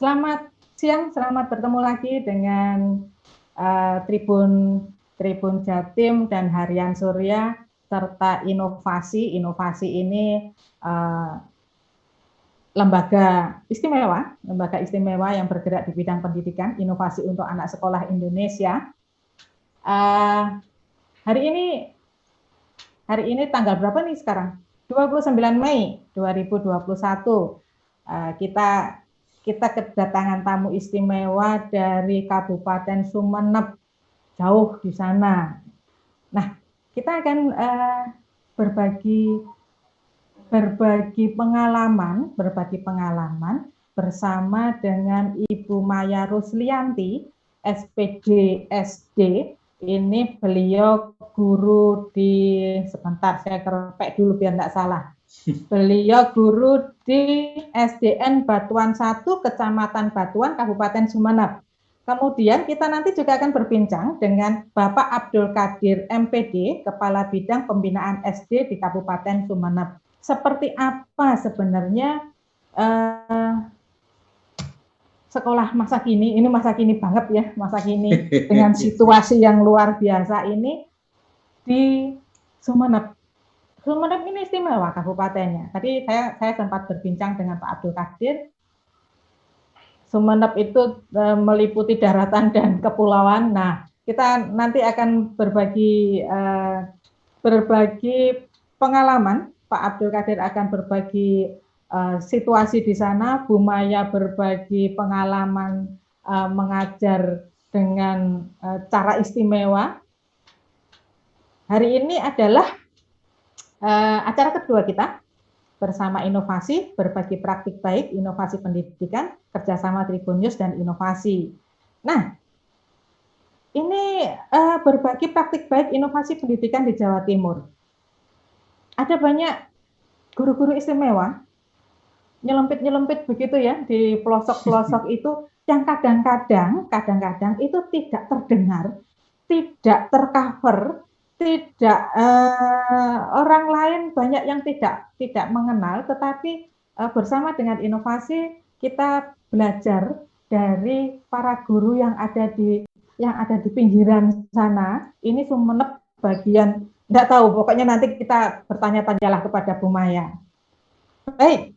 Selamat siang, selamat bertemu lagi dengan Tribun Jatim dan Harian Surya serta Inovasi. Inovasi ini lembaga istimewa yang bergerak di bidang pendidikan, inovasi untuk anak sekolah Indonesia. Hari ini tanggal berapa nih sekarang? 29 Mei 2021. Kita kedatangan tamu istimewa dari Kabupaten Sumeneb, jauh di sana. Nah, kita akan berbagi pengalaman bersama dengan Ibu Maya Ruslianti, SPD SD. Ini beliau guru sebentar saya kerepek dulu biar enggak salah. Beliau guru di SDN Batuan 1, Kecamatan Batuan, Kabupaten Sumeneb. Kemudian kita nanti juga akan berbincang dengan Bapak Abdul Qadir MPD, Kepala Bidang Pembinaan SD di Kabupaten Sumeneb. Seperti apa sebenarnya sekolah masa kini, ini masa kini banget ya, masa kini dengan situasi yang luar biasa ini di Sumeneb. Sumeneb ini istimewa kabupatennya. Tadi saya sempat berbincang dengan Pak Abdul Qadir. Sumeneb itu meliputi daratan dan kepulauan. Nah, kita nanti akan berbagi pengalaman. Pak Abdul Qadir akan berbagi situasi di sana. Bu Maya berbagi pengalaman mengajar dengan cara istimewa. Hari ini adalah acara kedua kita bersama Inovasi, berbagi praktik baik, inovasi pendidikan, kerjasama Tribun News dan Inovasi. Nah, ini berbagi praktik baik inovasi pendidikan di Jawa Timur. Ada banyak guru-guru istimewa, nyelempit begitu ya, di pelosok-pelosok itu, yang kadang-kadang itu tidak terdengar, tidak tercover, tidak orang lain banyak yang tidak mengenal, tetapi bersama dengan Inovasi kita belajar dari para guru yang ada di pinggiran sana. Ini Sumeneb bagian enggak tahu, pokoknya nanti kita bertanya-tanyalah kepada Bu Maya. Baik,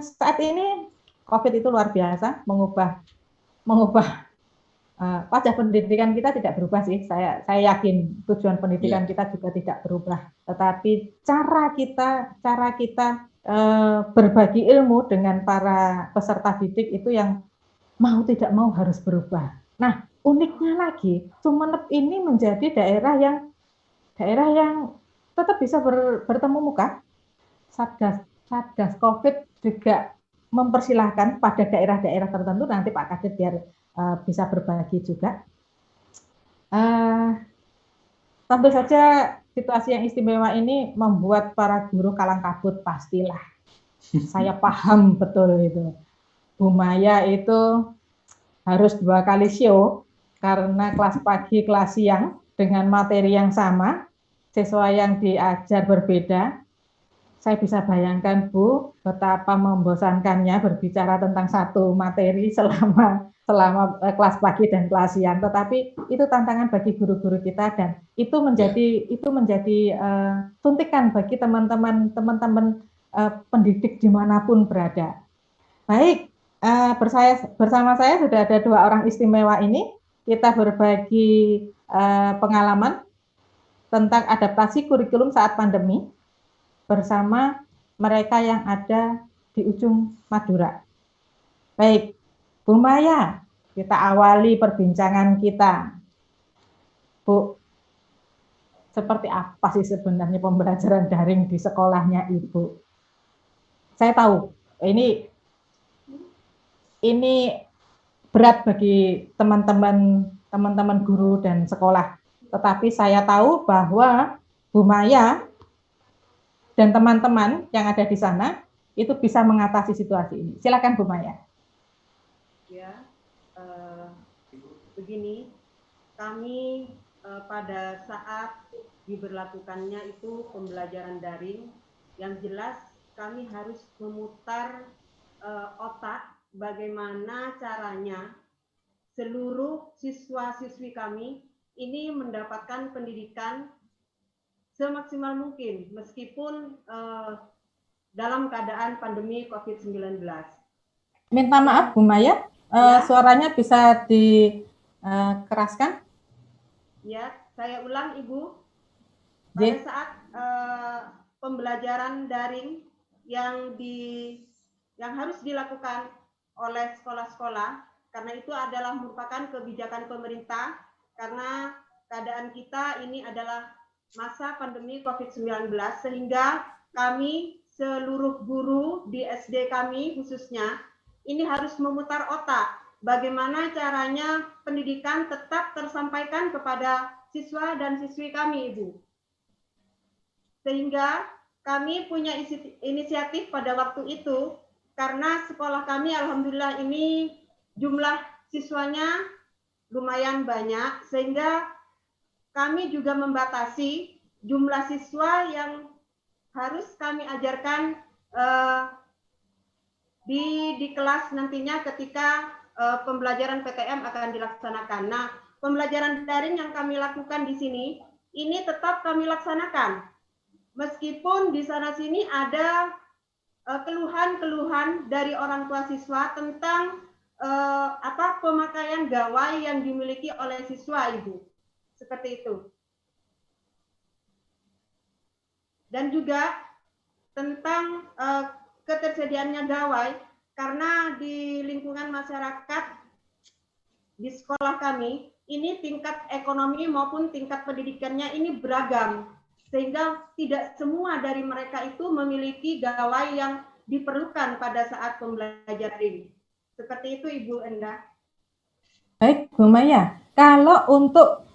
saat ini COVID itu luar biasa, mengubah wajah pendidikan kita tidak berubah sih. Saya yakin tujuan pendidikan kita juga tidak berubah. Tetapi cara kita berbagi ilmu dengan para peserta didik itu yang mau tidak mau harus berubah. Nah, uniknya lagi, Sumeneb ini menjadi daerah yang tetap bisa bertemu muka. Satgas COVID juga mempersilahkan pada daerah-daerah tertentu, nanti Pak Kadit biar bisa berbagi juga. Tentu saja situasi yang istimewa ini membuat para guru kalang kabut, pastilah. Saya paham betul itu. Bu Maya itu harus 2 kali show karena kelas pagi, kelas siang dengan materi yang sama, siswa yang diajar berbeda. Saya bisa bayangkan Bu, betapa membosankannya berbicara tentang satu materi selama kelas pagi dan kelas siang. Tetapi itu tantangan bagi guru-guru kita dan itu menjadi suntikan bagi teman-teman pendidik dimanapun berada. Baik, bersama saya sudah ada 2 orang istimewa ini. Kita berbagi pengalaman tentang adaptasi kurikulum saat pandemi bersama mereka yang ada di ujung Madura. Baik, Bu Maya, kita awali perbincangan kita. Bu, seperti apa sih sebenarnya pembelajaran daring di sekolahnya Ibu? Saya tahu ini berat bagi teman-teman guru dan sekolah. Tetapi saya tahu bahwa Bu Maya dan teman-teman yang ada di sana itu bisa mengatasi situasi ini. Silakan Bu Maya. Ya, begini, kami pada saat diberlakukannya itu pembelajaran daring, yang jelas kami harus memutar otak bagaimana caranya seluruh siswa-siswi kami ini mendapatkan pendidikan semaksimal mungkin meskipun dalam keadaan pandemi COVID-19. Minta maaf Bu Maya, Ya. Suaranya bisa dikeraskan? Ya, saya ulang Ibu. Pada saat pembelajaran daring yang harus dilakukan oleh sekolah-sekolah, karena itu adalah merupakan kebijakan pemerintah, karena keadaan kita ini adalah masa pandemi COVID-19, sehingga kami seluruh guru di SD kami khususnya ini harus memutar otak bagaimana caranya pendidikan tetap tersampaikan kepada siswa dan siswi kami, Ibu. Sehingga kami punya inisiatif pada waktu itu, karena sekolah kami alhamdulillah ini jumlah siswanya lumayan banyak, sehingga kami juga membatasi jumlah siswa yang harus kami ajarkan di kelas nantinya ketika pembelajaran PTM akan dilaksanakan. Nah, pembelajaran daring yang kami lakukan di sini, ini tetap kami laksanakan. Meskipun di sana-sini ada keluhan-keluhan dari orang tua siswa tentang pemakaian gawai yang dimiliki oleh siswa, Ibu. Seperti itu. Dan juga tentang ketersediaannya gawai, karena di lingkungan masyarakat di sekolah kami ini tingkat ekonomi maupun tingkat pendidikannya ini beragam, sehingga tidak semua dari mereka itu memiliki gawai yang diperlukan pada saat pembelajaran ini. Seperti itu Ibu Enda. Baik Bu Maya, kalau untuk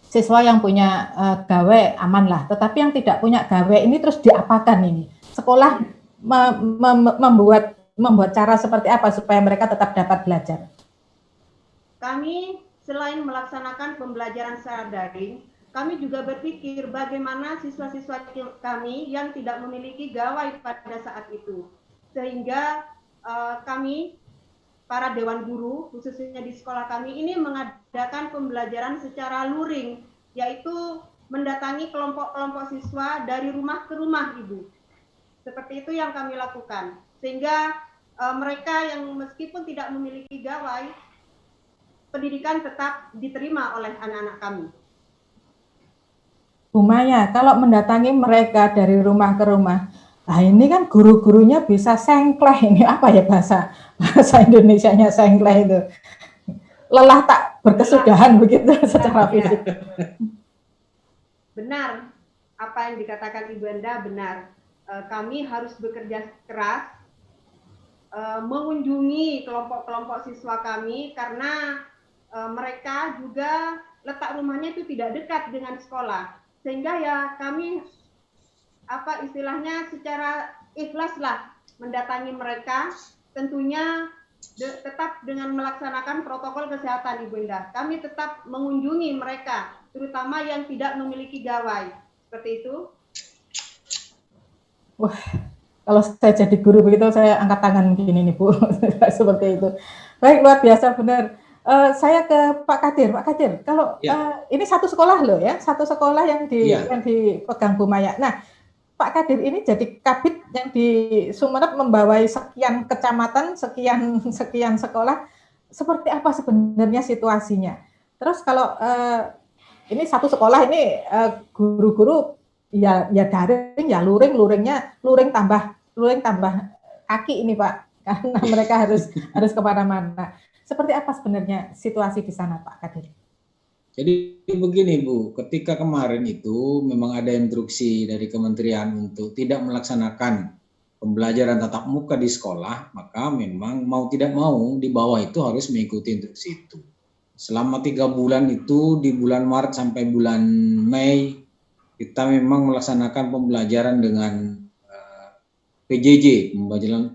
siswa yang punya gawe aman lah, tetapi yang tidak punya gawe ini terus diapakan ini? Sekolah membuat cara seperti apa supaya mereka tetap dapat belajar? Kami selain melaksanakan pembelajaran secara daring, kami juga berpikir bagaimana siswa-siswa kami yang tidak memiliki gawai pada saat itu. Sehingga kami, para dewan guru, khususnya di sekolah kami, ini mengadakan pembelajaran secara luring, yaitu mendatangi kelompok-kelompok siswa dari rumah ke rumah, Ibu. Seperti itu yang kami lakukan. Sehingga mereka yang meskipun tidak memiliki gawai, pendidikan tetap diterima oleh anak-anak kami. Bu Maya, kalau mendatangi mereka dari rumah ke rumah, nah ini kan guru-gurunya bisa sengkleh, ini apa ya bahasa Indonesianya sengkleh itu? Lelah tak berkesudahan begitu secara fisik. Benar, apa yang dikatakan Ibu Enda benar. Kami harus bekerja keras mengunjungi kelompok-kelompok siswa kami, karena mereka juga letak rumahnya itu tidak dekat dengan sekolah, sehingga ya kami istilahnya secara ikhlas lah mendatangi mereka, tentunya tetap dengan melaksanakan protokol kesehatan, Ibu Enda. Kami tetap mengunjungi mereka, terutama yang tidak memiliki gawai. Seperti itu. Wah, kalau saya jadi guru begitu saya angkat tangan begini nih Bu. Seperti itu. Baik, luar biasa benar. Saya ke Pak Kadir. Pak Kadir, kalau ini satu sekolah loh ya, satu sekolah yang dipegang Bu Maya. Nah, Pak Kadir ini jadi kabid yang di Sumeneb membawai sekian kecamatan, sekian sekolah. Seperti apa sebenarnya situasinya? Terus kalau ini satu sekolah ini guru-guru ya daring, ya luring tambah kaki ini Pak, karena mereka harus kemana-mana. Seperti apa sebenarnya situasi di sana Pak Kadir? Jadi begini Bu, ketika kemarin itu memang ada instruksi dari kementerian untuk tidak melaksanakan pembelajaran tatap muka di sekolah, maka memang mau tidak mau di bawah itu harus mengikuti instruksi itu. Selama 3 bulan itu, di bulan Maret sampai bulan Mei, kita memang melaksanakan pembelajaran dengan PJJ,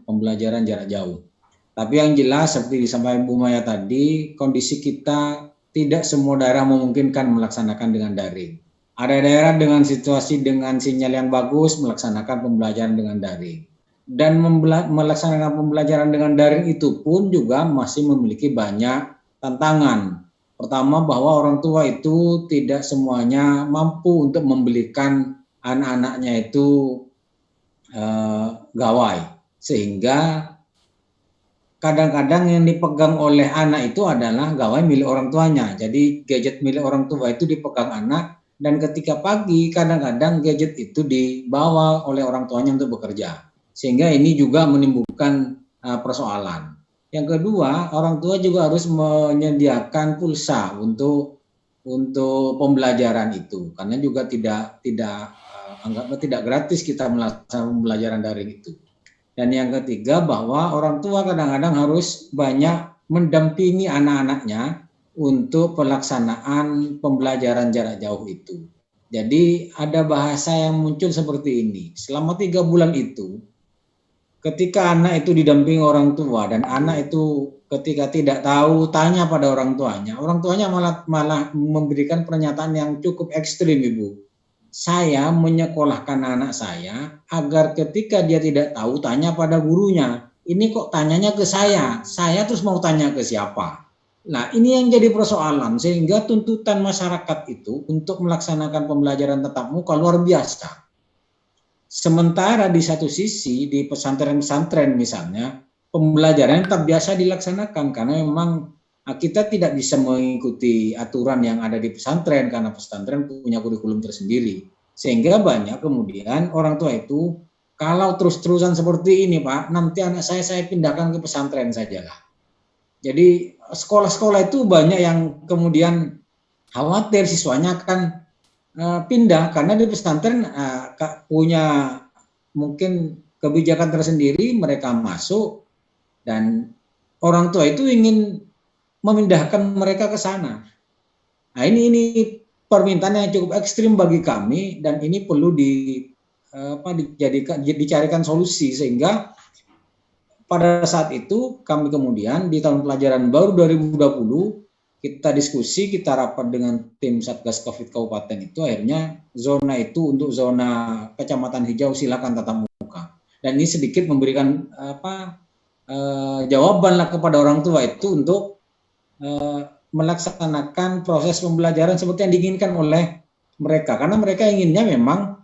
pembelajaran jarak jauh. Tapi yang jelas seperti disampaikan Bu Maya tadi, kondisi kita tidak semua daerah memungkinkan melaksanakan dengan daring. Ada daerah dengan situasi dengan sinyal yang bagus melaksanakan pembelajaran dengan daring. dan melaksanakan pembelajaran dengan daring itu pun juga masih memiliki banyak tantangan. Pertama, bahwa orang tua itu tidak semuanya mampu untuk membelikan anak-anaknya itu gawai, sehingga kadang-kadang yang dipegang oleh anak itu adalah gawai milik orang tuanya. Jadi gadget milik orang tua itu dipegang anak, dan ketika pagi kadang-kadang gadget itu dibawa oleh orang tuanya untuk bekerja. Sehingga ini juga menimbulkan persoalan. Yang kedua, orang tua juga harus menyediakan pulsa untuk pembelajaran itu, karena juga anggapnya tidak gratis kita melaksanakan pembelajaran daring itu. Dan yang ketiga, bahwa orang tua kadang-kadang harus banyak mendampingi anak-anaknya untuk pelaksanaan pembelajaran jarak jauh itu. Jadi ada bahasa yang muncul seperti ini, selama 3 bulan itu, ketika anak itu didampingi orang tua dan anak itu ketika tidak tahu tanya pada orang tuanya malah memberikan pernyataan yang cukup ekstrim, Ibu. Saya menyekolahkan anak saya agar ketika dia tidak tahu tanya pada gurunya. Ini kok tanyanya ke saya terus mau tanya ke siapa? Nah, ini yang jadi persoalan, sehingga tuntutan masyarakat itu untuk melaksanakan pembelajaran tatap muka luar biasa. Sementara di satu sisi di pesantren-pesantren misalnya pembelajaran tetap biasa dilaksanakan karena memang kita tidak bisa mengikuti aturan yang ada di pesantren karena pesantren punya kurikulum tersendiri. Sehingga banyak kemudian orang tua itu kalau terus-terusan seperti ini, Pak, nanti anak saya pindahkan ke pesantren sajalah. Jadi sekolah-sekolah itu banyak yang kemudian khawatir siswanya akan pindah karena di pesantren punya mungkin kebijakan tersendiri, mereka masuk dan orang tua itu ingin memindahkan mereka ke sana. Nah, ini permintaan yang cukup ekstrim bagi kami dan ini perlu dicarikan solusi, sehingga pada saat itu kami kemudian di tahun pelajaran baru 2020 kita diskusi, kita rapat dengan tim Satgas Covid Kabupaten itu, akhirnya zona itu untuk zona kecamatan hijau silakan tatap muka. Dan ini sedikit memberikan jawaban lah kepada orang tua itu untuk melaksanakan proses pembelajaran seperti yang diinginkan oleh mereka. Karena mereka inginnya memang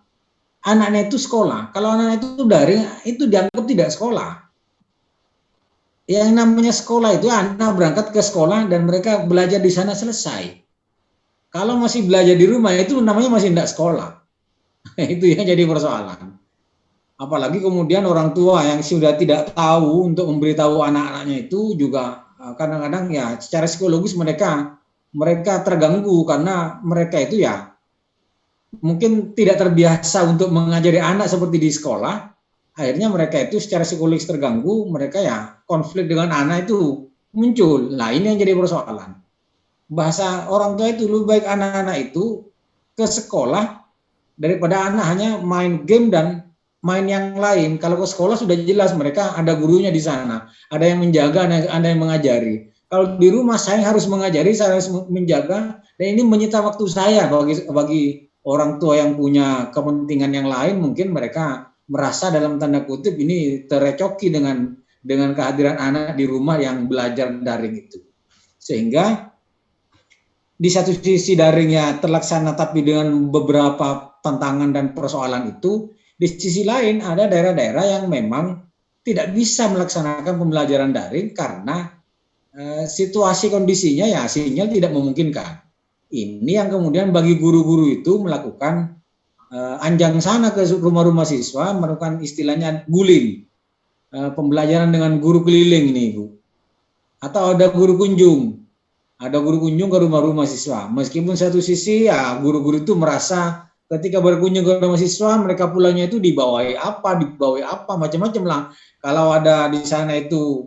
anaknya itu sekolah. Kalau anak itu daring, itu dianggap tidak sekolah. Yang namanya sekolah itu anak berangkat ke sekolah dan mereka belajar di sana selesai. Kalau masih belajar di rumah itu namanya masih tidak sekolah. Itu yang jadi persoalan. Apalagi kemudian orang tua yang sudah tidak tahu untuk memberitahu anak-anaknya itu juga kadang-kadang ya secara psikologis mereka terganggu karena mereka itu ya mungkin tidak terbiasa untuk mengajari anak seperti di sekolah. Akhirnya mereka itu secara psikologis terganggu, mereka ya konflik dengan anak itu muncul. Nah, ini yang jadi persoalan. Bahasa orang tua itu lebih baik anak-anak itu ke sekolah daripada anak hanya main game dan main yang lain. Kalau ke sekolah sudah jelas mereka ada gurunya di sana, ada yang menjaga, ada yang mengajari. Kalau di rumah saya harus mengajari, saya harus menjaga, dan ini menyita waktu saya. Bagi orang tua yang punya kepentingan yang lain, mungkin mereka merasa dalam tanda kutip ini terecoki dengan kehadiran anak di rumah yang belajar daring itu. Sehingga di satu sisi daringnya terlaksana tapi dengan beberapa tantangan dan persoalan itu, di sisi lain ada daerah-daerah yang memang tidak bisa melaksanakan pembelajaran daring karena situasi kondisinya ya sinyal tidak memungkinkan. Ini yang kemudian bagi guru-guru itu melakukan anjang sana ke rumah-rumah siswa, melakukan istilahnya guling, pembelajaran dengan guru keliling ini, Ibu. Atau ada guru kunjung ke rumah-rumah siswa. Meskipun satu sisi ya guru-guru itu merasa ketika berkunjung ke rumah siswa, mereka pulangnya itu dibawahi apa, macam-macam lah. Kalau ada di sana itu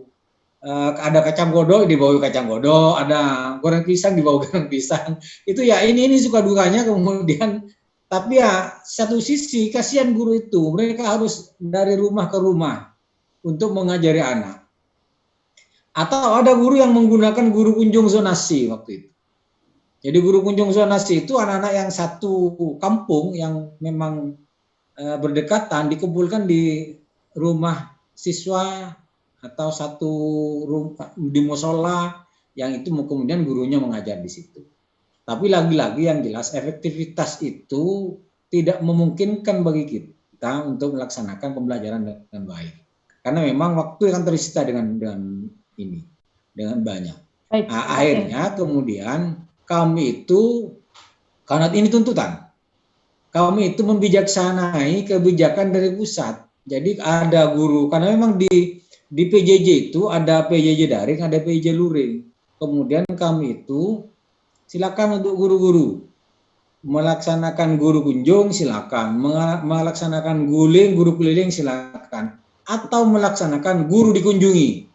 ada kacang godok, dibawa kacang godok, ada goreng pisang, dibawa goreng pisang. Itu ya ini suka dukanya kemudian. Tapi ya satu sisi kasihan guru itu, mereka harus dari rumah ke rumah untuk mengajari anak. Atau ada guru yang menggunakan guru kunjung zonasi waktu itu. Jadi guru kunjung zonasi itu anak-anak yang satu kampung yang memang berdekatan dikumpulkan di rumah siswa atau satu rumah di musola yang itu kemudian gurunya mengajar di situ. Tapi lagi-lagi yang jelas efektivitas itu tidak memungkinkan bagi kita untuk melaksanakan pembelajaran dengan baik. Karena memang waktu akan tersita dengan banyak. Baik, nah, akhirnya kemudian kami itu, karena ini tuntutan, kami itu membijaksanai kebijakan dari pusat. Jadi ada guru, karena memang di PJJ itu ada PJJ daring, ada PJJ luring. Kemudian kami itu silakan untuk guru-guru melaksanakan guru kunjung, silakan melaksanakan guru keliling, silakan, atau melaksanakan guru dikunjungi.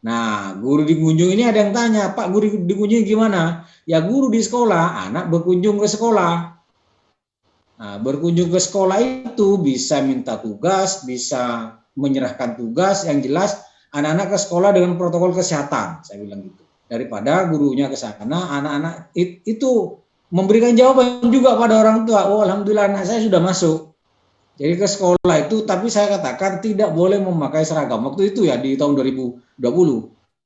Nah, guru dikunjungi ini ada yang tanya, Pak, guru dikunjungi gimana? Ya guru di sekolah, anak berkunjung ke sekolah. Nah, berkunjung ke sekolah itu bisa minta tugas, bisa menyerahkan tugas, yang jelas anak-anak ke sekolah dengan protokol kesehatan, saya bilang gitu. Daripada gurunya ke sana, anak-anak itu memberikan jawaban juga pada orang tua, oh alhamdulillah anak saya sudah masuk. Jadi ke sekolah itu, tapi saya katakan tidak boleh memakai seragam. Waktu itu ya di tahun 2020,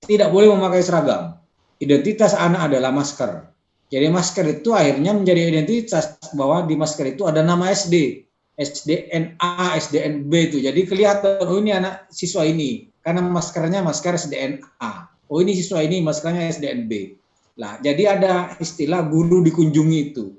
tidak boleh memakai seragam. Identitas anak adalah masker. Jadi masker itu akhirnya menjadi identitas bahwa di masker itu ada nama SD, SDNA, SDNB itu. Jadi kelihatan, oh ini anak siswa ini, karena maskernya masker SDNA. Oh ini siswa ini maskernya SDNB. Nah, jadi ada istilah guru dikunjungi itu.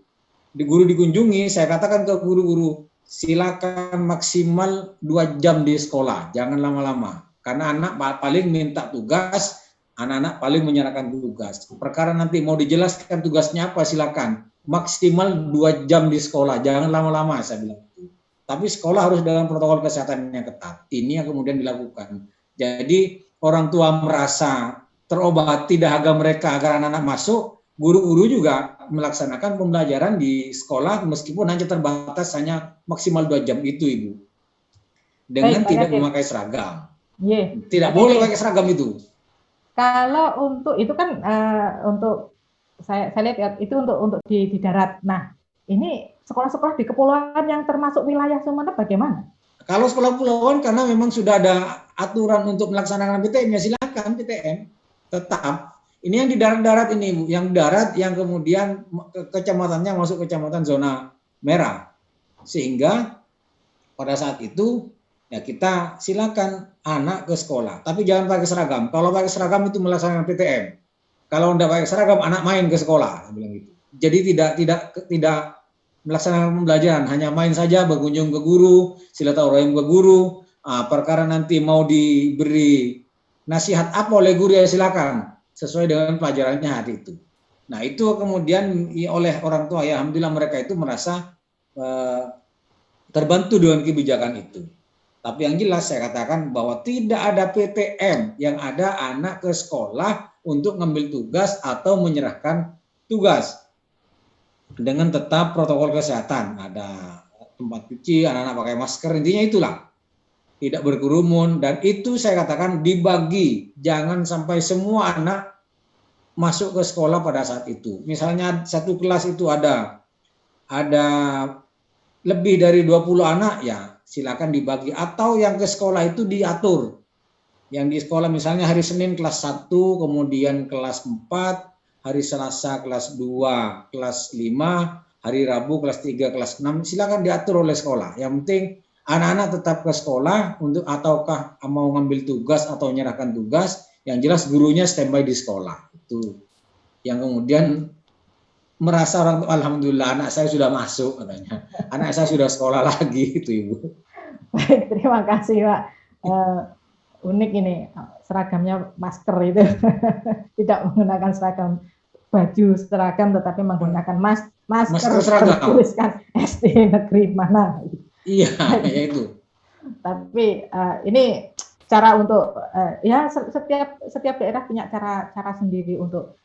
Di guru dikunjungi, saya katakan ke guru-guru, silakan maksimal 2 jam di sekolah, jangan lama-lama. Karena anak paling minta tugas, anak-anak paling menyerahkan tugas. Perkara nanti mau dijelaskan tugasnya apa, silakan. Maksimal 2 jam di sekolah, jangan lama-lama, saya bilang. Tapi sekolah harus dalam protokol kesehatan yang ketat. Ini yang kemudian dilakukan. Jadi orang tua merasa terobati dahaga mereka agar anak-anak masuk, guru-guru juga melaksanakan pembelajaran di sekolah meskipun hanya terbatas, hanya maksimal 2 jam itu, Ibu. Dengan tidak memakai seragam. Tidak boleh pakai seragam itu. Kalau untuk itu kan untuk saya lihat itu untuk di darat. Nah, ini sekolah-sekolah di kepulauan yang termasuk wilayah Sumeneb bagaimana? Kalau sekolah kepulauan karena memang sudah ada aturan untuk melaksanakan PTM, ya silakan PTM tetap. Ini yang di darat-darat ini, Bu, yang darat yang kemudian kecamatannya masuk kecamatan zona merah. Sehingga pada saat itu ya kita silakan anak ke sekolah, tapi jangan pakai seragam. Kalau pakai seragam itu melaksanakan PTM. Kalau tidak pakai seragam, anak main ke sekolah, bilang gitu. Jadi tidak melaksanakan pembelajaran, hanya main saja, berkunjung ke guru, silaturahim ke guru. Perkara nanti mau diberi nasihat apa oleh guru ya silakan, sesuai dengan pelajarannya hari itu. Nah itu kemudian oleh orang tua ya, alhamdulillah mereka itu merasa terbantu dengan kebijakan itu. Tapi yang jelas saya katakan bahwa tidak ada PTM yang ada anak ke sekolah untuk ngambil tugas atau menyerahkan tugas dengan tetap protokol kesehatan. Ada tempat cuci, anak-anak pakai masker, intinya itulah. Tidak berkerumun, dan itu saya katakan dibagi, jangan sampai semua anak masuk ke sekolah pada saat itu. Misalnya satu kelas itu ada lebih dari 20 anak, ya silakan dibagi, atau yang ke sekolah itu diatur. Yang di sekolah misalnya hari Senin kelas 1, kemudian kelas 4, hari Selasa kelas 2, kelas 5, hari Rabu kelas 3, kelas 6, silakan diatur oleh sekolah. Yang penting anak-anak tetap ke sekolah untuk ataukah mau ngambil tugas atau menyerahkan tugas, yang jelas gurunya standby di sekolah. Itu yang kemudian merasa orang tua, alhamdulillah anak saya sudah masuk katanya. Anak saya sudah sekolah lagi itu, Ibu. Baik, terima kasih, Pak. Unik ini seragamnya masker itu. Tidak menggunakan seragam baju seragam tetapi menggunakan masker seragam tuliskan SD negeri mana. Iya, ya itu. Tapi ini cara untuk ya setiap daerah punya cara sendiri untuk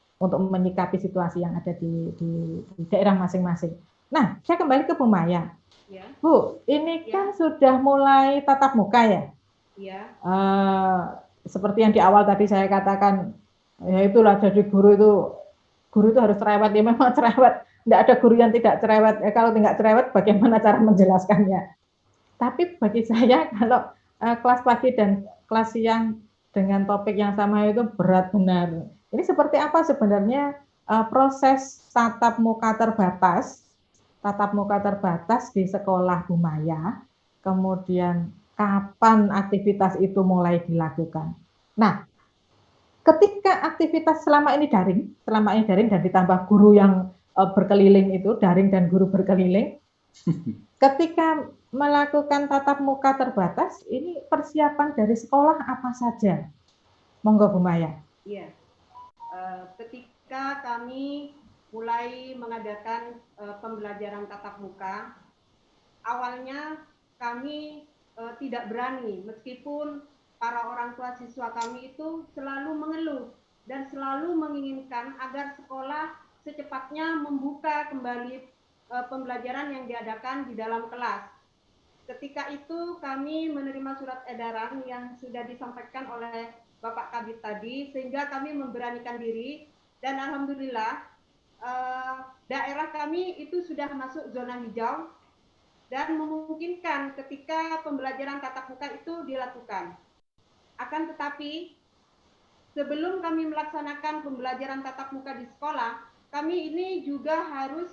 menyikapi situasi yang ada di daerah masing-masing. Nah, saya kembali ke Bu Maya. Ya. Bu, ini kan sudah mulai tatap muka ya? Ya. Seperti yang di awal tadi saya katakan, ya itulah jadi guru itu harus cerewet, ya memang cerewet. Tidak ada guru yang tidak cerewet. Kalau tidak cerewet, bagaimana cara menjelaskannya? Tapi bagi saya kalau kelas pagi dan kelas siang dengan topik yang sama itu berat benar. Ini seperti apa sebenarnya proses tatap muka terbatas di sekolah Bu Maya, kemudian kapan aktivitas itu mulai dilakukan. Nah, ketika aktivitas selama ini daring dan ditambah guru yang berkeliling itu, daring dan guru berkeliling, ketika melakukan tatap muka terbatas, ini persiapan dari sekolah apa saja? Monggo Bu Maya. Iya, ketika kami mulai mengadakan pembelajaran tatap muka, awalnya kami tidak berani, meskipun para orang tua siswa kami itu selalu mengeluh dan selalu menginginkan agar sekolah secepatnya membuka kembali pembelajaran yang diadakan di dalam kelas. Ketika itu kami menerima surat edaran yang sudah disampaikan oleh Bapak Kabid tadi, sehingga kami memberanikan diri dan alhamdulillah daerah kami itu sudah masuk zona hijau dan memungkinkan ketika pembelajaran tatap muka itu dilakukan. Akan tetapi, sebelum kami melaksanakan pembelajaran tatap muka di sekolah, kami ini juga harus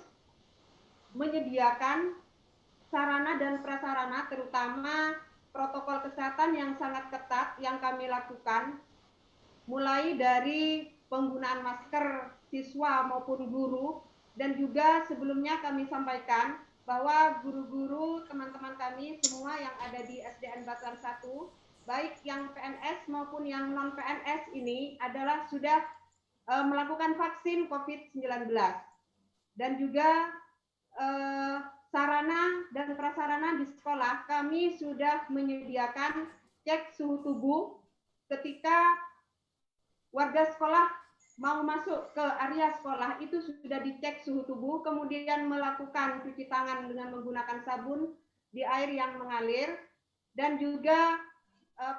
menyediakan sarana dan prasarana, terutama protokol kesehatan yang sangat ketat yang kami lakukan, mulai dari penggunaan masker siswa maupun guru, dan juga sebelumnya kami sampaikan bahwa guru-guru teman-teman kami semua yang ada di SDN Batuan 1, baik yang PNS maupun yang non PNS ini adalah sudah melakukan vaksin COVID-19 dan juga sarana dan prasarana di sekolah kami sudah menyediakan cek suhu tubuh ketika warga sekolah mau masuk ke area sekolah itu sudah dicek suhu tubuh, kemudian melakukan cuci tangan dengan menggunakan sabun di air yang mengalir, dan juga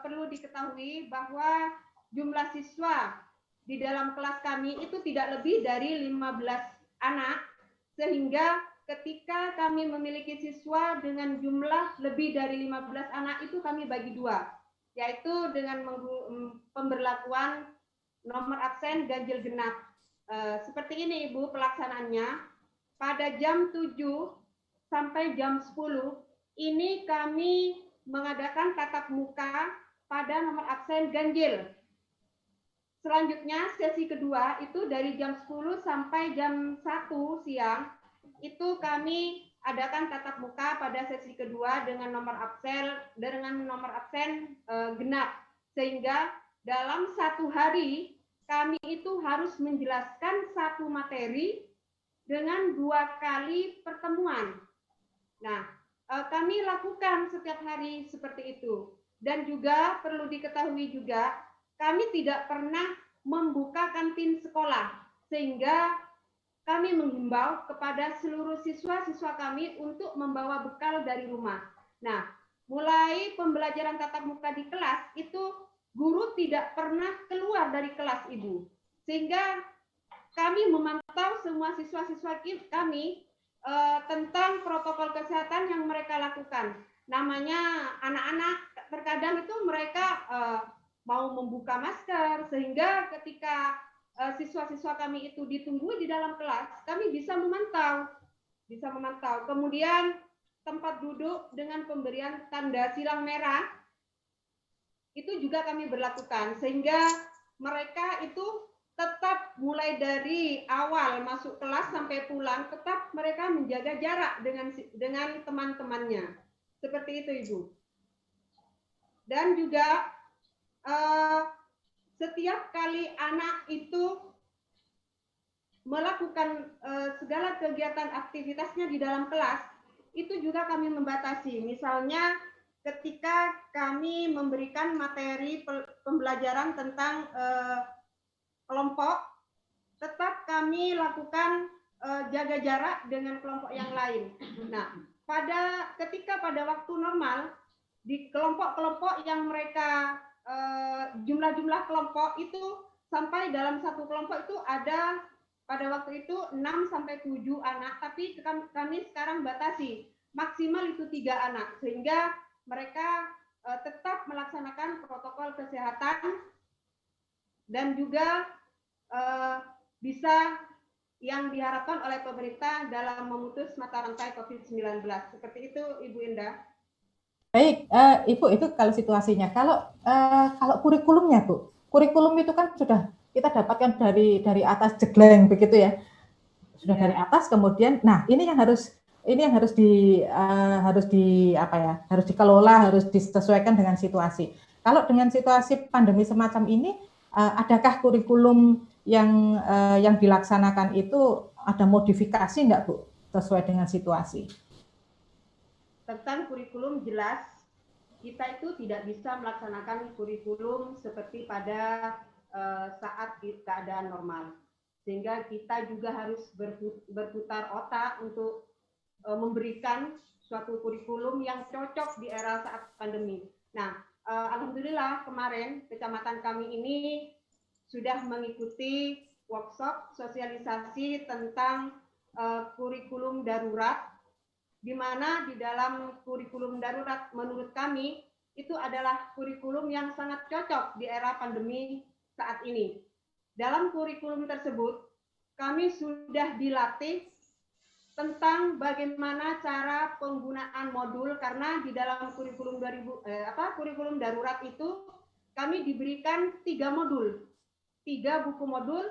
perlu diketahui bahwa jumlah siswa di dalam kelas kami itu tidak lebih dari 15 anak, sehingga ketika kami memiliki siswa dengan jumlah lebih dari 15 anak itu kami bagi dua, yaitu dengan pemberlakuan nomor absen ganjil genap. Seperti ini Ibu pelaksanaannya. Pada jam 7 sampai jam 10 ini kami mengadakan tatap muka pada nomor absen ganjil. Selanjutnya sesi kedua itu dari jam 10 sampai jam 1 siang itu kami adakan tatap muka pada sesi kedua dengan nomor absen genap, sehingga dalam satu hari kami itu harus menjelaskan satu materi dengan 2 kali pertemuan. Nah, kami lakukan setiap hari seperti itu. Dan juga perlu diketahui juga, kami tidak pernah membuka kantin sekolah, sehingga kami menghimbau kepada seluruh siswa-siswa kami untuk membawa bekal dari rumah. Nah, mulai pembelajaran tatap muka di kelas itu guru tidak pernah keluar dari kelas Ibu, sehingga kami memantau semua siswa-siswa kami tentang protokol kesehatan yang mereka lakukan. Namanya anak-anak terkadang itu mereka mau membuka masker, sehingga ketika siswa-siswa kami itu ditunggu di dalam kelas, kami bisa memantau. Kemudian tempat duduk dengan pemberian tanda silang merah itu juga kami berlakukan, sehingga mereka itu tetap mulai dari awal masuk kelas sampai pulang tetap mereka menjaga jarak dengan teman-temannya. Seperti itu Ibu. Dan juga setiap kali anak itu melakukan segala kegiatan aktivitasnya di dalam kelas, itu juga kami membatasi. Misalnya ketika kami memberikan materi pembelajaran tentang kelompok, tetap kami lakukan jaga jarak dengan kelompok yang lain. Nah, ketika pada waktu normal, di kelompok-kelompok yang mereka jumlah kelompok itu sampai dalam satu kelompok itu ada pada waktu itu 6 sampai 7 anak, tapi kami sekarang batasi maksimal itu 3 anak, sehingga mereka tetap melaksanakan protokol kesehatan dan juga bisa yang diharapkan oleh pemerintah dalam memutus mata rantai COVID-19. Seperti itu, Ibu Indah. Baik, Ibu, itu kalau situasinya. Kalau kurikulumnya, Bu, kurikulum itu kan sudah kita dapatkan dari atas jegleng begitu ya, sudah dari atas. Kemudian, nah ini yang harus harus dikelola, harus disesuaikan dengan situasi. Kalau dengan situasi pandemi semacam ini, adakah kurikulum yang dilaksanakan itu ada modifikasi nggak, Bu, sesuai dengan situasi? Tentang kurikulum jelas, kita itu tidak bisa melaksanakan kurikulum seperti pada saat keadaan normal. Sehingga kita juga harus berputar otak untuk memberikan suatu kurikulum yang cocok di era saat pandemi. Nah, alhamdulillah kemarin kecamatan kami ini sudah mengikuti workshop sosialisasi tentang kurikulum darurat, di mana di dalam kurikulum darurat menurut kami itu adalah kurikulum yang sangat cocok di era pandemi saat ini. Dalam kurikulum tersebut kami sudah dilatih tentang bagaimana cara penggunaan modul, karena di dalam kurikulum kurikulum darurat itu kami diberikan 3 modul, 3 buku modul,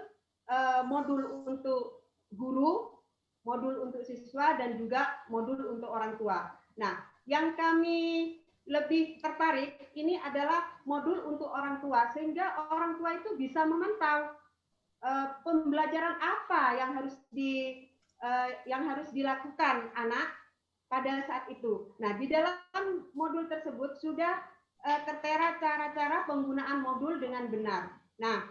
modul untuk guru, modul untuk siswa, dan juga modul untuk orang tua. Nah, yang kami lebih tertarik ini adalah modul untuk orang tua, sehingga orang tua itu bisa memantau pembelajaran apa yang harus dilakukan anak pada saat itu. Nah, di dalam modul tersebut sudah tertera cara-cara penggunaan modul dengan benar. Nah,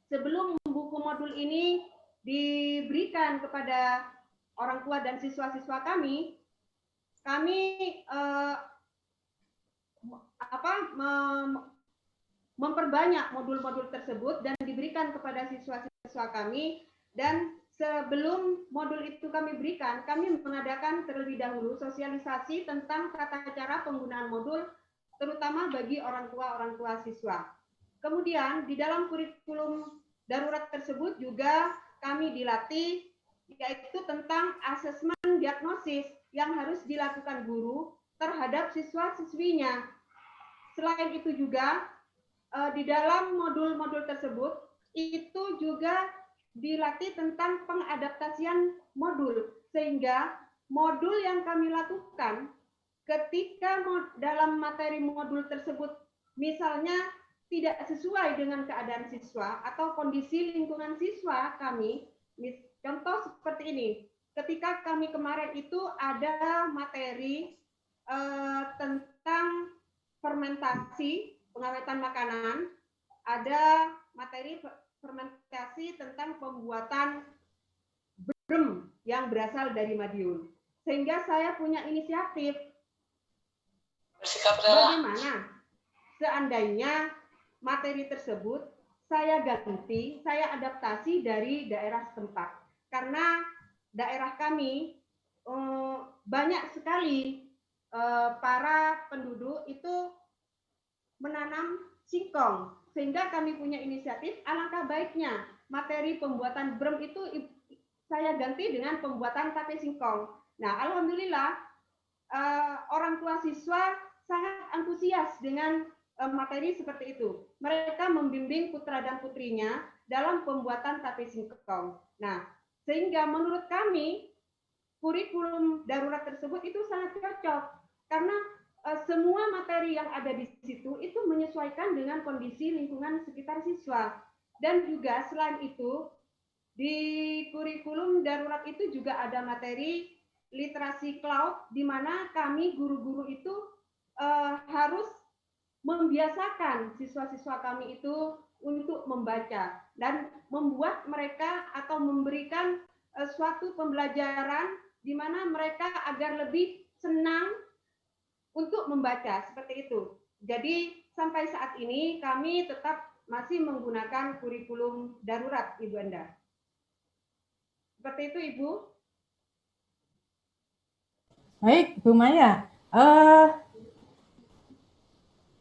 sebelum buku modul ini diberikan kepada orang tua dan siswa-siswa kami memperbanyak modul-modul tersebut dan diberikan kepada siswa-siswa kami. Dan sebelum modul itu kami berikan, kami mengadakan terlebih dahulu sosialisasi tentang tata cara penggunaan modul, terutama bagi orang tua siswa. Kemudian di dalam kurikulum darurat tersebut juga kami dilatih yaitu tentang asesmen diagnosis yang harus dilakukan guru terhadap siswa-siswinya. Selain itu juga di dalam modul-modul tersebut itu juga dilatih tentang pengadaptasian modul, sehingga modul yang kami lakukan ketika dalam materi modul tersebut misalnya tidak sesuai dengan keadaan siswa atau kondisi lingkungan siswa kami, contoh seperti ini, ketika kami kemarin itu ada materi tentang fermentasi pengawetan makanan, ada materi fermentasi tentang pembuatan brem yang berasal dari Madiun. Sehingga saya punya inisiatif, bagaimana seandainya materi tersebut saya ganti, saya adaptasi dari daerah setempat. Karena daerah kami banyak sekali para penduduk itu menanam singkong, sehingga kami punya inisiatif alangkah baiknya materi pembuatan brem itu saya ganti dengan pembuatan tape singkong. Nah, alhamdulillah orang tua siswa sangat antusias dengan materi seperti itu. Mereka membimbing putra dan putrinya dalam pembuatan tape singkong. Nah, sehingga menurut kami kurikulum darurat tersebut itu sangat cocok karena semua materi yang ada di situ itu menyesuaikan dengan kondisi lingkungan sekitar siswa. Dan juga selain itu di kurikulum darurat itu juga ada materi literasi cloud, di mana kami guru-guru itu harus membiasakan siswa-siswa kami itu untuk membaca dan membuat mereka atau memberikan suatu pembelajaran di mana mereka agar lebih senang untuk membaca, seperti itu. Jadi sampai saat ini kami tetap masih menggunakan kurikulum darurat, Ibu Enda. Seperti itu, Ibu. Baik, Bu Maya,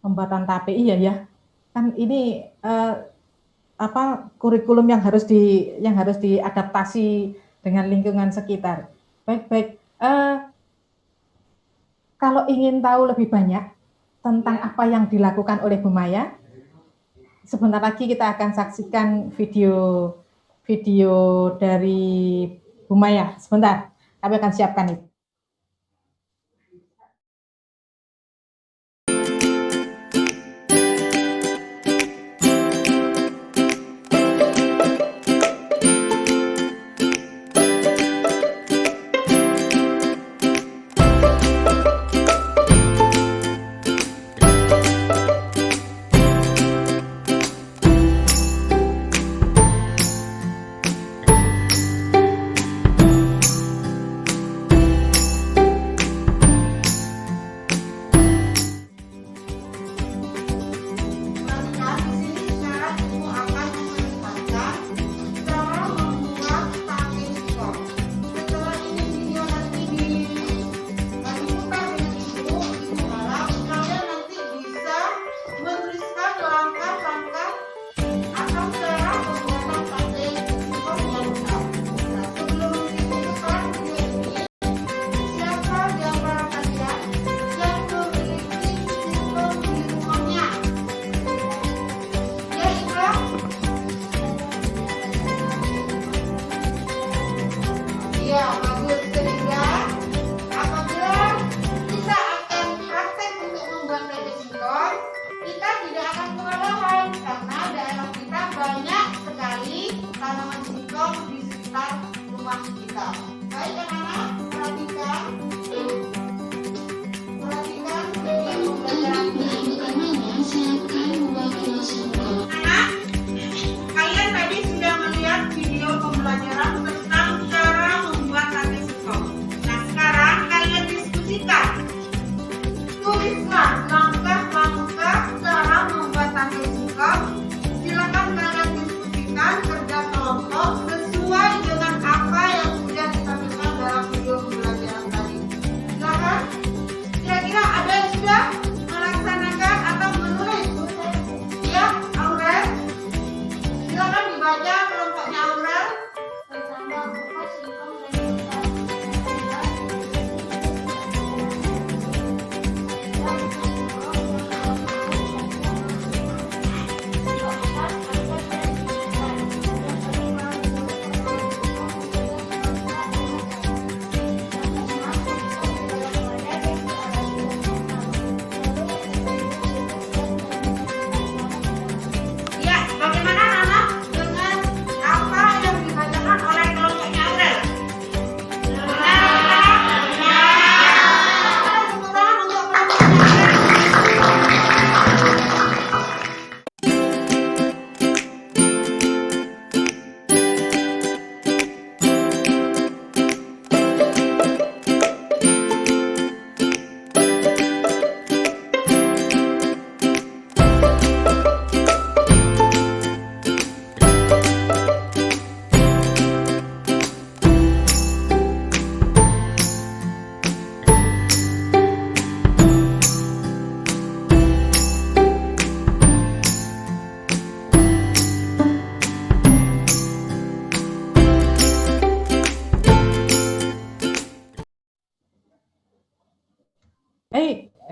pembuatan KPI ya, kan ini kurikulum yang harus diadaptasi dengan lingkungan sekitar. Baik. Kalau ingin tahu lebih banyak tentang apa yang dilakukan oleh Bu Maya, sebentar lagi kita akan saksikan video dari Bu Maya. Sebentar, kami akan siapkan itu.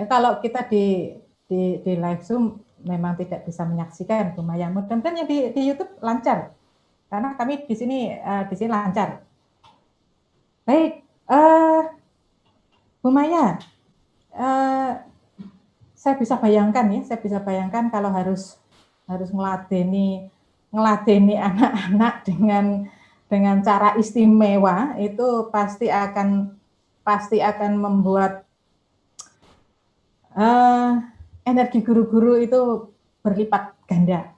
Kalau kita di live Zoom memang tidak bisa menyaksikan Bu Maya. Mudah-mudahan yang di YouTube lancar, karena kami di sini lancar. Baik, Bu Maya, saya bisa bayangkan kalau harus ngeladeni anak-anak dengan cara istimewa, itu pasti akan membuat energi guru-guru itu berlipat ganda.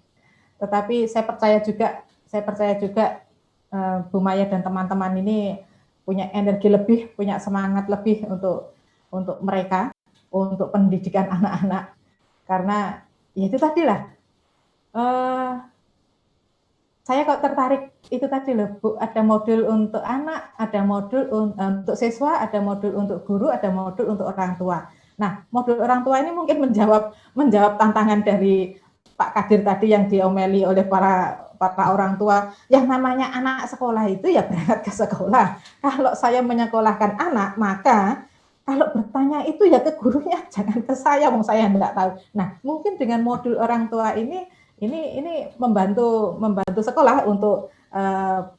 Tetapi saya percaya juga Bu Maya dan teman-teman ini punya energi lebih, punya semangat lebih untuk mereka, untuk pendidikan anak-anak. Karena ya itu tadilah, saya kok tertarik itu tadi loh Bu, ada modul untuk anak, ada modul untuk siswa, ada modul untuk guru, ada modul untuk orang tua. Nah, modul orang tua ini mungkin menjawab tantangan dari Pak Kadir tadi yang diomeli oleh para orang tua. Yang namanya anak sekolah itu ya berangkat ke sekolah. Kalau saya menyekolahkan anak, maka kalau bertanya itu ya ke gurunya, jangan ke saya, wong saya enggak tahu. Nah, mungkin dengan modul orang tua ini membantu sekolah untuk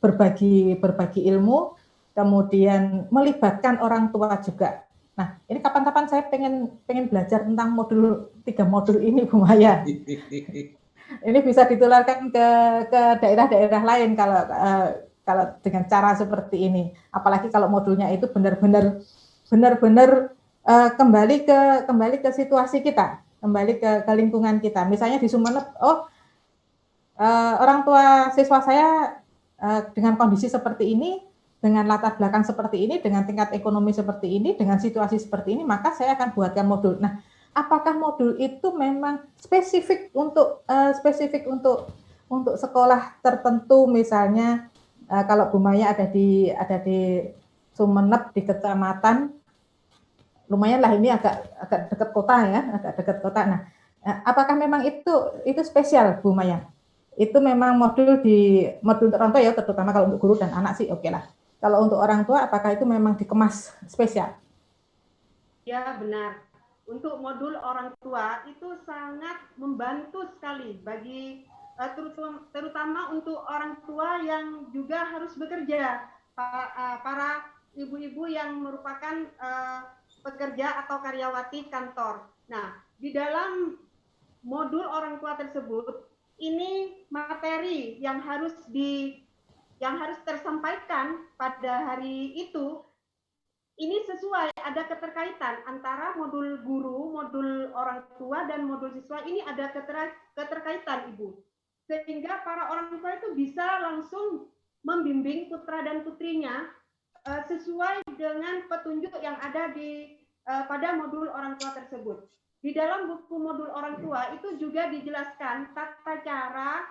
berbagi ilmu, kemudian melibatkan orang tua juga. Nah, ini kapan-kapan saya pengen belajar tentang 3 modul ini, Bu Maya. Ini bisa ditularkan ke daerah-daerah lain kalau dengan cara seperti ini. Apalagi kalau modulnya itu benar-benar kembali ke situasi kita, kembali ke lingkungan kita. Misalnya di Sumeneb, orang tua siswa saya dengan kondisi seperti ini, dengan latar belakang seperti ini, dengan tingkat ekonomi seperti ini, dengan situasi seperti ini, maka saya akan buatkan modul. Nah, apakah modul itu memang spesifik untuk sekolah tertentu, misalnya kalau Bu Maya ada di Sumeneb di kecamatan, lumayan lah ini agak dekat kota ya, agak dekat kota. Nah, apakah memang itu spesial Bu Maya? Itu memang modul untuk orang tua ya, terutama kalau untuk guru dan anak sih oke lah. Kalau untuk orang tua, apakah itu memang dikemas spesial? Ya, benar. Untuk modul orang tua itu sangat membantu sekali bagi terutama untuk orang tua yang juga harus bekerja, para ibu-ibu yang merupakan pekerja atau karyawati kantor. Nah, di dalam modul orang tua tersebut, ini materi yang harus tersampaikan pada hari itu, ini sesuai, ada keterkaitan antara modul guru, modul orang tua, dan modul siswa. Ini ada keterkaitan, Ibu. Sehingga para orang tua itu bisa langsung membimbing putra dan putrinya sesuai dengan petunjuk yang ada pada modul orang tua tersebut. Di dalam buku modul orang tua itu juga dijelaskan tata cara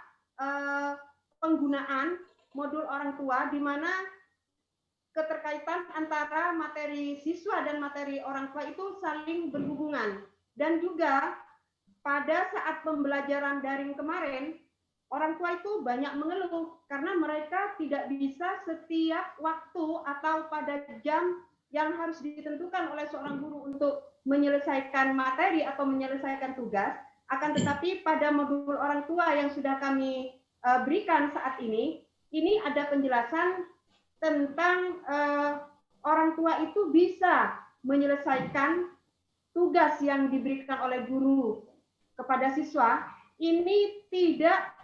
penggunaan modul orang tua, di mana keterkaitan antara materi siswa dan materi orang tua itu saling berhubungan. Dan juga pada saat pembelajaran daring kemarin, orang tua itu banyak mengeluh karena mereka tidak bisa setiap waktu atau pada jam yang harus ditentukan oleh seorang guru untuk menyelesaikan materi atau menyelesaikan tugas. Akan tetapi pada modul orang tua yang sudah kami berikan saat ini ada penjelasan tentang orang tua itu bisa menyelesaikan tugas yang diberikan oleh guru kepada siswa, ini tidak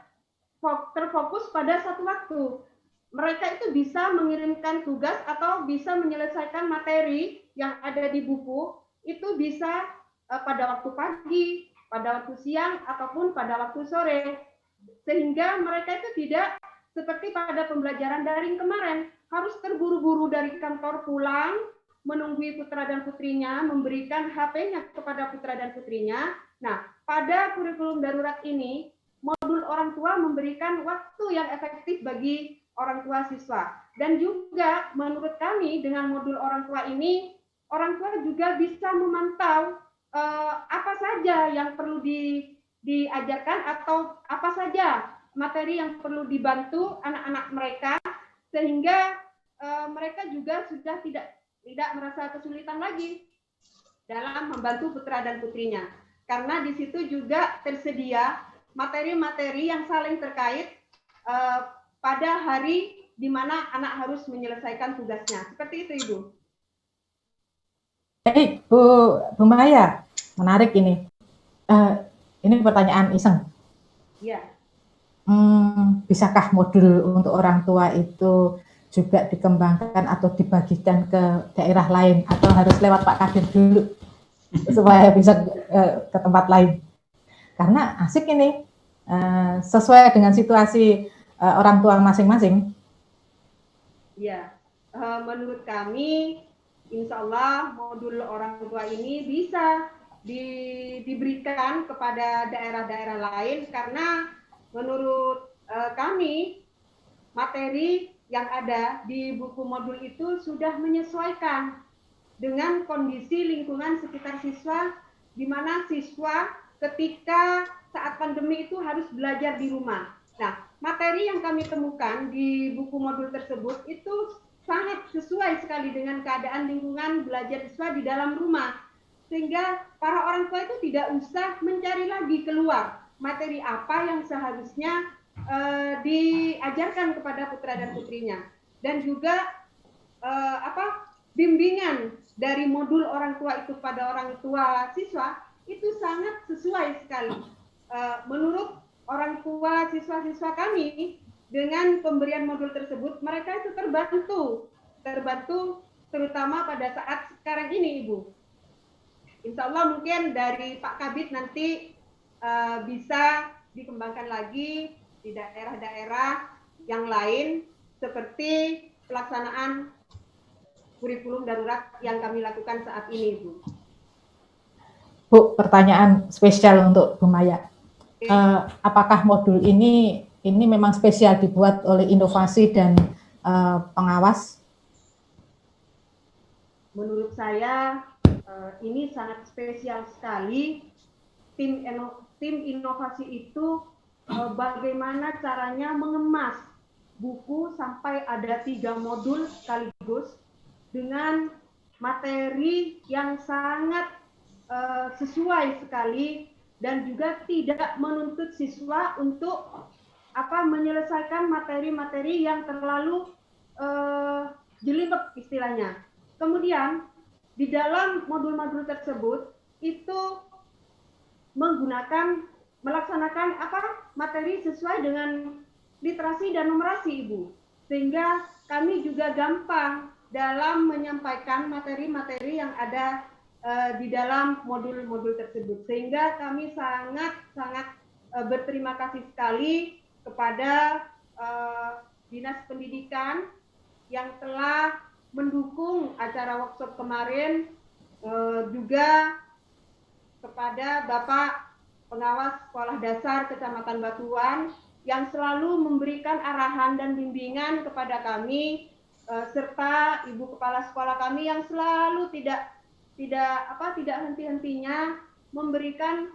terfokus pada satu waktu. Mereka itu bisa mengirimkan tugas atau bisa menyelesaikan materi yang ada di buku, itu bisa pada waktu pagi, pada waktu siang, ataupun pada waktu sore. Sehingga mereka itu tidak seperti pada pembelajaran daring kemarin, harus terburu-buru dari kantor pulang, menunggui putra dan putrinya, memberikan HP-nya kepada putra dan putrinya. Nah, pada kurikulum darurat ini, modul orang tua memberikan waktu yang efektif bagi orang tua siswa. Dan juga menurut kami dengan modul orang tua ini, orang tua juga bisa memantau apa saja yang perlu diajarkan atau apa saja materi yang perlu dibantu anak-anak mereka, sehingga mereka juga sudah tidak merasa kesulitan lagi dalam membantu putra dan putrinya. Karena di situ juga tersedia materi-materi yang saling terkait pada hari di mana anak harus menyelesaikan tugasnya. Seperti itu, Ibu. Baik, Bu Maya, menarik ini. Ini pertanyaan iseng. Ya. Bisakah modul untuk orang tua itu juga dikembangkan atau dibagikan ke daerah lain, atau harus lewat Pak Kadir dulu supaya bisa ke tempat lain? Karena asik ini, sesuai dengan situasi orang tua masing-masing. Ya, menurut kami, insya Allah modul orang tua ini bisa diberikan kepada daerah-daerah lain, karena menurut kami materi yang ada di buku modul itu sudah menyesuaikan dengan kondisi lingkungan sekitar siswa, di mana siswa ketika saat pandemi itu harus belajar di rumah. Nah, materi yang kami temukan di buku modul tersebut itu sangat sesuai sekali dengan keadaan lingkungan belajar siswa di dalam rumah. Sehingga para orang tua itu tidak usah mencari lagi keluar materi apa yang seharusnya diajarkan kepada putra dan putrinya, dan juga bimbingan dari modul orang tua itu pada orang tua siswa itu sangat sesuai sekali. Menurut orang tua siswa-siswa kami dengan pemberian modul tersebut, mereka itu terbantu terutama pada saat sekarang ini, Ibu. Insya Allah mungkin dari Pak Kabid nanti bisa dikembangkan lagi di daerah-daerah yang lain seperti pelaksanaan kurikulum darurat yang kami lakukan saat ini, Bu. Bu, pertanyaan spesial untuk Bu Maya. Apakah modul ini memang spesial dibuat oleh inovasi dan pengawas? Menurut saya ini sangat spesial sekali. Tim inovasi itu bagaimana caranya mengemas buku sampai ada 3 modul sekaligus dengan materi yang sangat sesuai sekali dan juga tidak menuntut siswa untuk menyelesaikan materi-materi yang terlalu jelimet istilahnya. Kemudian di dalam modul-modul tersebut itu melaksanakan materi sesuai dengan literasi dan numerasi, Ibu, sehingga kami juga gampang dalam menyampaikan materi-materi yang ada di dalam modul-modul tersebut, sehingga kami sangat berterima kasih sekali kepada Dinas Pendidikan yang telah mendukung acara workshop kemarin, juga kepada Bapak Pengawas Sekolah Dasar Kecamatan Batuan yang selalu memberikan arahan dan bimbingan kepada kami, serta Ibu Kepala Sekolah kami yang selalu tidak henti-hentinya memberikan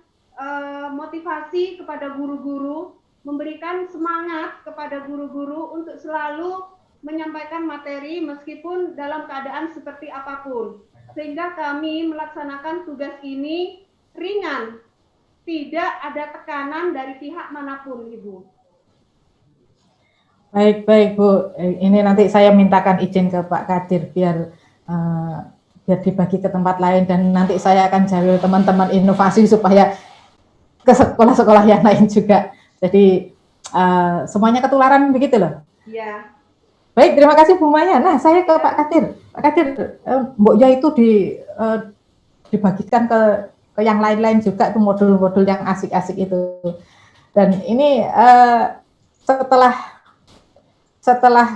motivasi kepada guru-guru, memberikan semangat kepada guru-guru untuk selalu menyampaikan materi meskipun dalam keadaan seperti apapun, sehingga kami melaksanakan tugas ini ringan, tidak ada tekanan dari pihak manapun, Ibu. Baik Bu, ini nanti saya mintakan izin ke Pak Kadir biar dibagi ke tempat lain, dan nanti saya akan cari teman-teman inovasi supaya ke sekolah-sekolah yang lain juga. Jadi semuanya ketularan begitu loh. Iya. Baik, terima kasih Bu Maya. Nah, saya ke Pak Kadir. Pak Kadir, Mbok Ya itu dibagikan ke yang lain-lain juga, itu modul-modul yang asik-asik itu. Dan ini setelah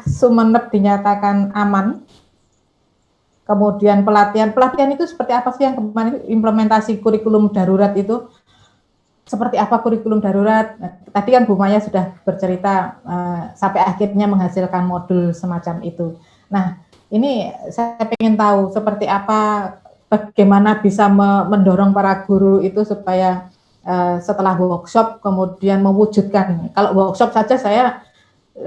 Sumeneb dinyatakan aman, kemudian pelatihan itu seperti apa sih yang kemarin implementasi kurikulum darurat itu? Seperti apa kurikulum darurat? Tadi kan Bu Maya sudah bercerita sampai akhirnya menghasilkan modul semacam itu. Nah, ini saya ingin tahu seperti apa, bagaimana bisa mendorong para guru itu supaya setelah workshop kemudian mewujudkan. Kalau workshop saja saya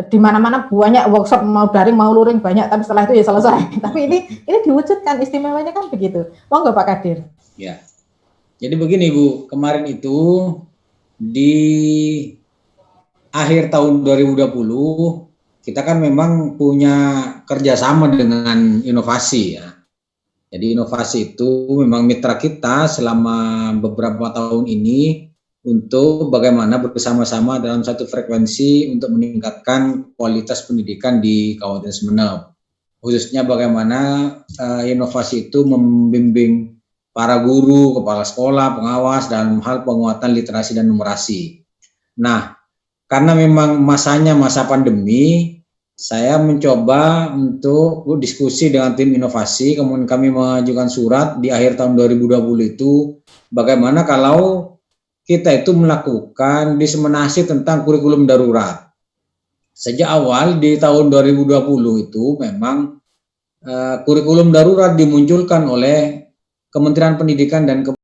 di mana-mana banyak workshop, mau daring mau luring banyak, tapi setelah itu ya selesai. Tapi ini diwujudkan, istimewanya kan begitu. Monggo Pak Kadir. Ya. Jadi begini Bu, kemarin itu di akhir tahun 2020 kita kan memang punya kerjasama dengan inovasi ya. Jadi inovasi itu memang mitra kita selama beberapa tahun ini untuk bagaimana bersama-sama dalam satu frekuensi untuk meningkatkan kualitas pendidikan di Kabupaten Sumeneb. Khususnya bagaimana inovasi itu membimbing para guru, kepala sekolah, pengawas dalam hal penguatan literasi dan numerasi. Nah, karena memang masanya masa pandemi, saya mencoba untuk diskusi dengan tim inovasi, kemudian kami mengajukan surat di akhir tahun 2020 itu, bagaimana kalau kita itu melakukan diseminasi tentang kurikulum darurat. Sejak awal di tahun 2020 itu memang kurikulum darurat dimunculkan oleh Kementerian Pendidikan dan